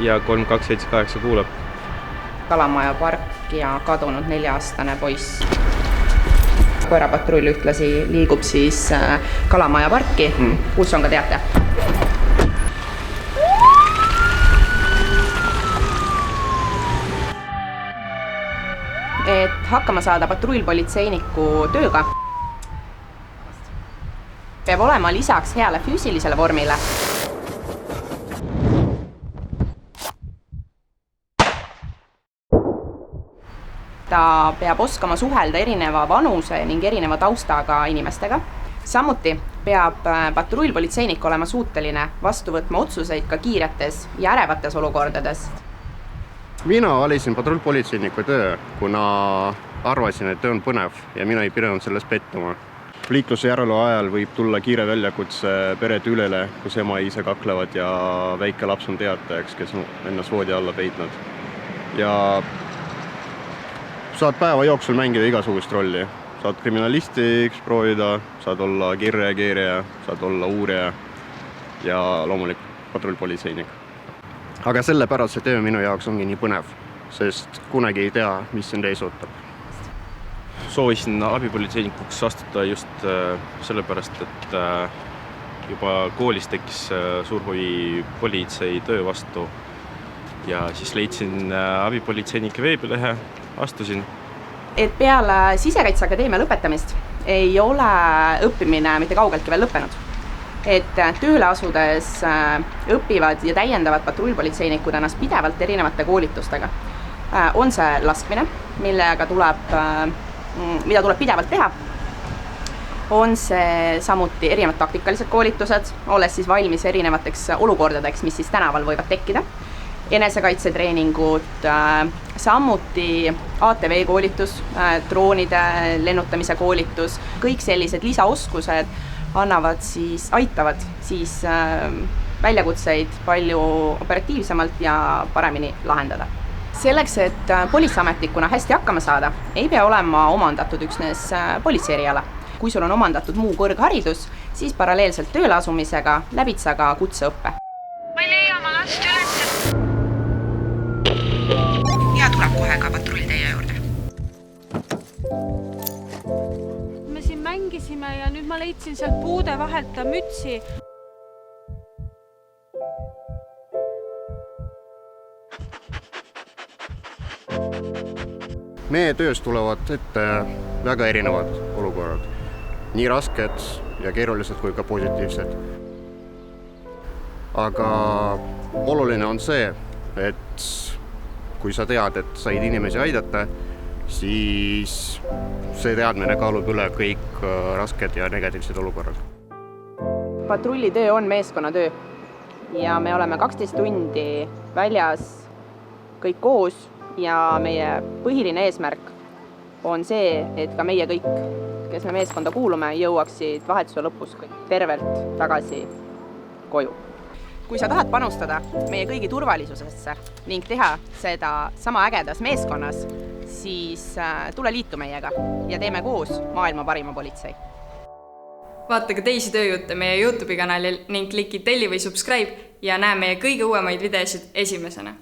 ja 3278 kuulab. Kalamaja park ja kadunud 4-aastane poiss. Koerapatrull ühtlasi liigub siis Kalamaja parki, kus on ka teate. Et hakkama saada patrullpolitseiniku tööga, peab olema lisaks heale füüsilisele vormile ta peab oskama suhelda erineva vanuse ning erineva taustaga inimestega. Samuti peab patrullpolitseinik olema suuteline vastu võtma otsuseid ka kiiretes ja ärevates olukordades. Mina valisin patrullpolitseiniku töö, kuna arvasin, et töö on põnev ja mina ei pidanud sellest pettuma. Liikluse järelevalve ajal võib tulla kiire väljakutse peretülele, kus ema ja isa kaklevad ja väike laps on teatajaks, kes on ennast voodi alla peitnud. Ja saad päeva jooksul mängida igasugust rolli. Saad kriminalistiks proovida, saad olla kirjakeerija, saad olla uurija ja loomulikult patrullpolitseinik. Aga sellepärast see töö minu jaoks ongi nii põnev, sest kunagi ei tea, mis sind ees ootab. Soovisin abipolitseinikuks astuda just sellepärast, et juba koolis tekkis suur huvi politsei töö vastu ja siis leidsin abipolitseinike veebilehe, astusin. Et peale Sisekaitseakadeemia lõpetamist ei ole õppimine mitte kaugeltki veel lõppenud. Et tööle asudes õpivad ja täiendavad patrullpolitseinikud ennast pidevalt erinevate koolitustega. On see laskmine, mida tuleb pidevalt teha. On see samuti erinevad taktikalised koolitused, olles siis valmis erinevateks olukordadeks, mis siis tänaval võivad tekkida. Enesekaitsetreeningud, samuti ATV koolitus, droonide lennutamise koolitus, kõik sellised lisaoskused aitavad siis väljakutseid palju operatiivsemalt ja paremini lahendada. Selleks, et politseiametnikuna hästi hakkama saada, ei pea olema omandatud üksnes politseeriala. Kui sul on omandatud muu kõrgharidus, siis paralleelselt tööle asumisega läbid sa ka kutseõppe. Ma ei leia oma last üles. Ja tuleb kohe ka patrull teie juurde. Me siin mängisime ja nüüd ma leidsin sealt puude vahelt ta mütsi. Meie töös tulevad ette väga erinevad olukorrad. Nii rasked ja keerulised kui ka positiivsed. Aga oluline on see, et kui sa tead, et said inimesi aidata, siis see teadmine kaalub üle kõik rasked ja negatiivsed olukorrad. Patrullitöö on meeskonnatöö ja me oleme 12 tundi väljas kõik koos ja meie põhiline eesmärk on see, et ka meie kõik, kes me meeskonda kuulume, jõuaksid vahetuse lõpus tervelt tagasi koju. Kui sa tahad panustada meie kõigi turvalisusesse ning teha seda sama ägedas meeskonnas, siis tule liitu meiega ja teeme koos maailma parima politsei. Vaata ka teisi tööjutte meie YouTube'i kanalil ning kliki telli või subscribe ja näe meie kõige uuemaid videosid esimesena.